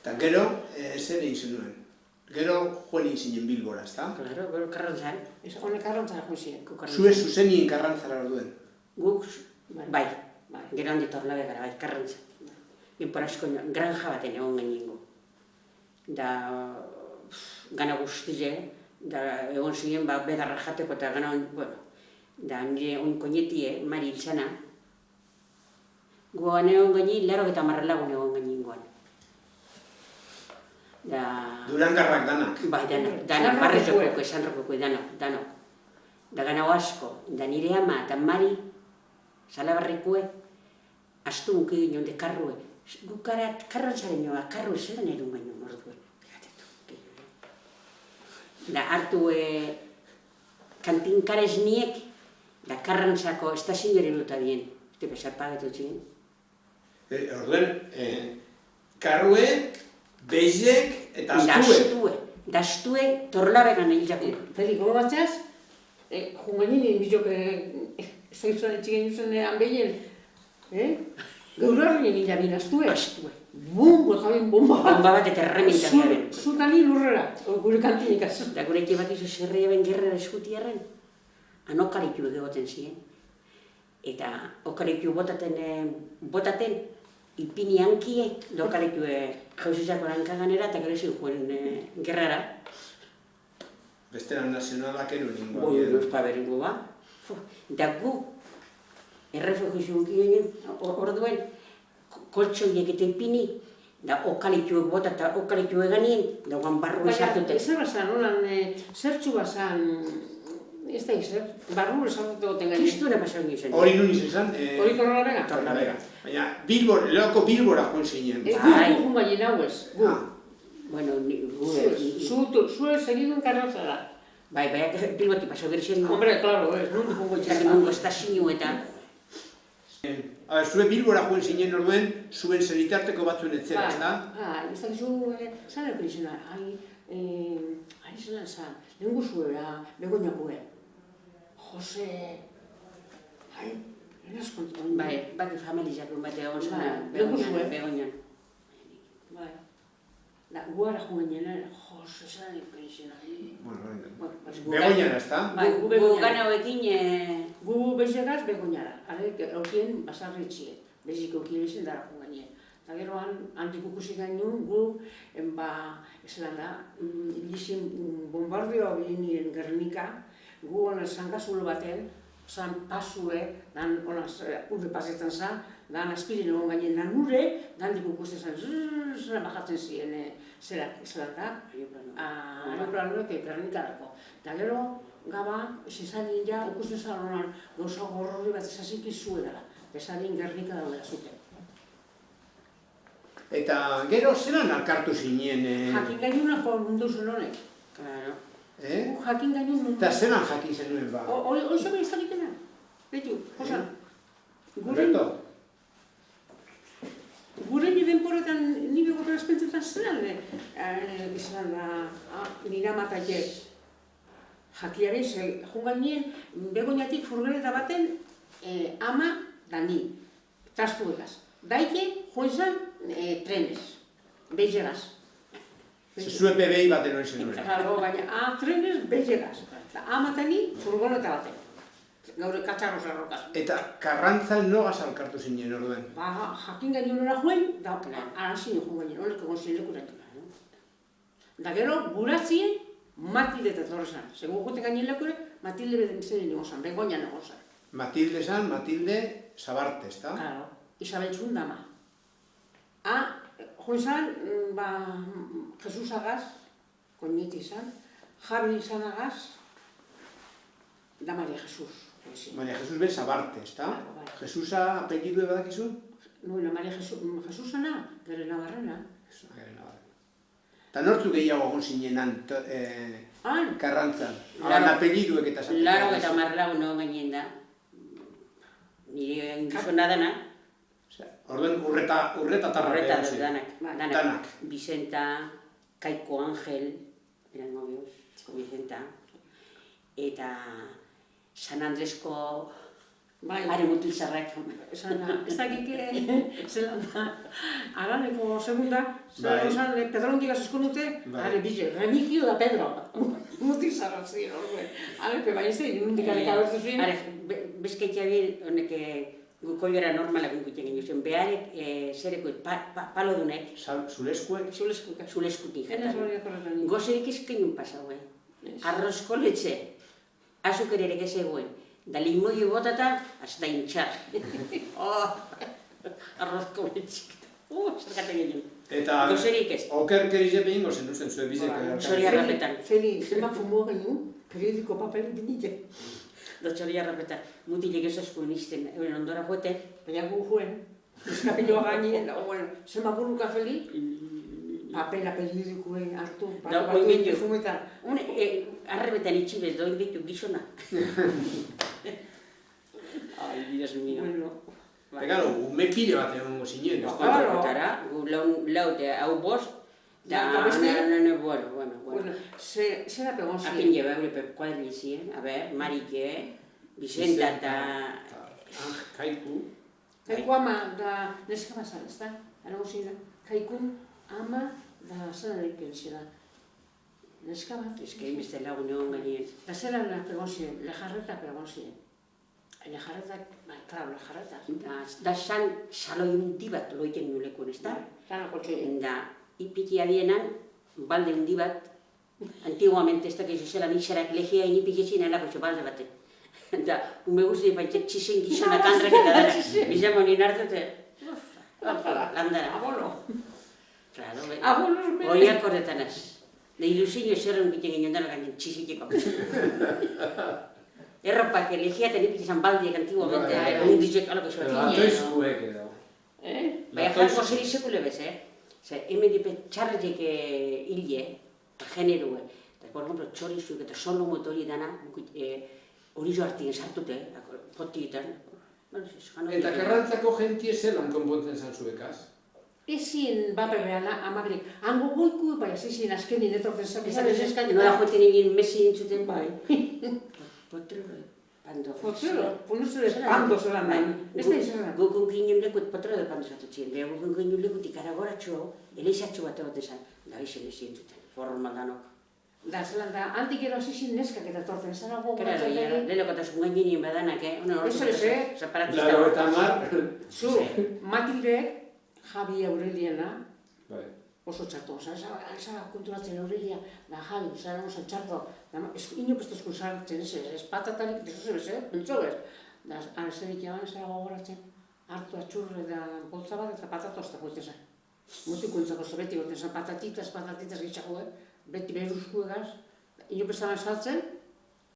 Eta gero, zer egin zenuen? Gero joan egin zinen Bilbora, ezta? Claro, gero Karrantzan. Honek Karrantzara joan ziren. Zue zuzenien Karrantzara orduen? Guk, bai, gero handi tornabe gara, bai, Karrantzan. Inporazko granja baten egon geningo. Da, gana guztize, da egon ziren bedarra jateko eta gana, bueno, da nire oinkoinetie, Mari Iltzana, guan egon genin, 80 lagun egon geningoan. Durangarrak danak? Bai, danak, barretokoko, esanrokoko, danak. Da gana asko, da nire ama eta Mari, Salabarrikue, astu muki ginen de karrue. Gukarat, Karrantzaren joa, karrue zelan erun baino morduen. Da hartu kantinkarez niek, da Karrantzako estazinore nota bien. Este pesar pagetu ziren. Orduen, karrue, beizek eta astue. Da astue torlabegan egitako. Peli, gogo batzaz, jungainin bizok, zaizuan etxigen juzen hanbeien, gaur horrein hilabin astue. Astue. Bum, gozabin bomba bat. Bomba bat eta erremintan garen. Zutani lurrera, gure kantinik azu. Da gure eki bakizu zerria ben gerrera eskutiarren, anokaritu egoten ziren. Eta okaritu botaten, ipini hankie, dokaritu jauzizako lankaganera eta gero zin juen gerrara. Besteran nazionalak ero ningu. Boi, euskal beringu ba. Da gu, errefugizio ginen, orduen, koltsoiek eta ipini, da okalituek bota eta okalituek ganien, da guan barru esartuten. Zer bazan, holan, zertxu bazan, ez da izer, barru esartute goten gainen. Kristuna pasan gizien. Hori nun izan zen? Hori tornabega? Tornabega. Baina, leoko Bilbora joan zinen. Ez gu gainen hau ez, gu. Bueno, Zue segiduen Karrantzara. bai, Bilboti paso gertzen. Hombre, claro, ez, nun dugu Eta mungo estazio eta... Zue Bilbora joan zinen orduen, zuen zenitarteko batzuen etzera, ez da? Ez da gizu, zan erko izena, ari zelan zan, lehen guzuera, begoñakue. Jose... lehen askontu. Bai, baki familizakun bat egon zan, begoñan. Bai. Guara joan ginen, Jose zan erko izena. Begoñan, ez da? Gu gana hoekin... Gu bezegaz begoñara, haukien basarri etxie, beziko kirezen dara joan ginen. Eta gero antikukusik gainun gu, esan da, ibilizien bombardioa bilin Gernika, gu honen zangazulo baten, zan pasue, dan urre pasetan zan, dan aspirin egon gainen dan nure, dan dikukusten zan, zerren bajatzen ziren zelan da, aeroplanuek Gernikarako. Eta gero, gaba, esanin ja, ukusten zan honan gauza gorrorri bat esazik izuedala, esanin Gernika daudela zuten. Eta gero zelan alkartu zinen? Jakin gainunako mundu zen honek. Claro. Jakin gainun mundu. Eta zelan jakin zenuen ba? Hori zobe izakitena. Betu, josan. Roberto? Gure nire denporetan nire gotan espentzetan zelan, izan da, nire amataile. Jakiari, joan gainien, begoñatik furgoneta baten ama da ni, trastuegaz. Daike, joan zan, trenez, beizegaz. Zue PBI baten hori zenuen. Claro, baina, trenez, beizegaz. Ama eta ni furgoneta baten. Gaur katxarro zerrokaz. Eta Karrantzan nogaz alkartu zinen orduen? Jakin gainunera joen, da arazin joan gainen, horrek egon ziren lekuratu. Da gero, buratzien, Matilde eta torrezan. Segun goten gainen lekure, Matilde beden egon zan, begoñan egon zan. Matilde zan, Matilde Sabarte, ez da? Claro, Isabel Txundama. Joan zan, Jesus agaz, koñeti zan, Javi izan agaz, da Maria Jesus. Maria Jesus ben Sabarte, ez da? Jesusa apellidu badakizu? Bueno, Maria Jesusana, gero Navarrena. Eta nortzu gehiago egon zinenan Karrantzan? Apelliduek eta zaten. 80 lagun egon gainen da. Nire gizona dana. Orduen urreta tarra egon zen. Danak. Vicenta, Kaiko Angel, eran novios, Vicenta. Eta San Andresko Are mutil zarrak. Esan da, ez dakike, zelan da, araneko segunda, zelan osan, Pedrondigaz eskonute, are bile, Remigio da Pedro. Mutil zarrak ziren, horren. Are, baina ez da, nundik areka bertu ziren. Are, bezkaitea bir, honek, gukoilera normalak unguten ginen zen, beharek, zereko, palodunek, Zuleskuek? zuleskutik. Genez hori akorretan. Gozerik ezkenun pasauen. Arrozko letxe, azukererek ez eguen. Da limoio botata, hasta hintxar. Arrozko letxik. Zergaten ginen. Eta Gozerik ez. okerkerize behin gozen usten zuen bizek. Txori harrapetan. Feli, zema fumo genu, periodiko papel binite. Txori harrapetan. Mutilek ez eskuen izten, euren ondora joete. Baina gu juen, eskapiloa gainien, zema buruka Feli, papela periodikoen hartu, batu perfumetan. Arrebetan itxibez doin ditu gizona. Ai, Dios mío. Bueno. Egalo, ume pile bat egongo zinen. Claro. Gu laute hau bost, Da beste? Bueno. Zera pegon ziren. Apin lleva eure kuadrizien, a ver, Marike, Vicenta eta... Kaiku. Kaiku ama da neska bazan, ez da? Arago ziren. Kaiku ama da zena lehiken da. Neska bat. Ez que inbeste lagun egon gainien. Da zera pegon ziren, lejarreta pegon ziren. Lejarretak, claro, lejarretak. Da san saloi hundi bat loiten nulekun, ez da? Zana kotxoien. Da, ipiki adienan, balde hundi bat, antiguamente ez dakizu zelan izarak legia inipiketxin alako balde bate. Da, ume guzti baitxet txisen gizonak handrak eta dara. Bizamo nien hartute, landara. Abolo. Claro, Abolo, horiak horretan az. Da ilusinio zerren biten ginen dara gainen txisiteko. Erropak legiaten ipikizan baldiek antiguamente, hundizek alako zoatien. Latoizkuek edo. Baina janko zeri sekule bez, hemen dipe txarretik hile, generue. Por ejemplo, txorizuk eta solo motori dana, hori jo hartien sartute, potietan. Eta karrantzako jentie zelan konpontzen zan zuekaz? Ezin bape behar amabrik. Hango goiku, bai, zizien azkenin etorten zan. Nola joten egin mesi intzuten, bai. Potrero, pando. Potrero, punuzu de pando zelan da. Ez da izan da. Gukun ginen lekut potrero de pando zatu ziren. Beha gukun ginen lekut ikaragoratxo, eleizatxo bat egote zan. Da izen ezin zuten, formal danok. Da, zelan da, handik gero zizien neskak eta torten zara Claro, lehelokotasun gaininen badanak, Eso es, separatista. Laro eta mar. Zu, Matildek, Javi Aureliana, Bai. oso txarto, zara konturatzen Aurelia, da Javi, zara oso txarto, inok ez duzkun sartzen, ez patatarik, ez ez, entzo ez. Da, zerik jaban zara gogoratzen, hartu atxurre da boltza bat eta patatoz da goite zen. Mutikuntzako beti gote zen, patatitas gitzago, beti beruzku egaz, inok ez dara sartzen,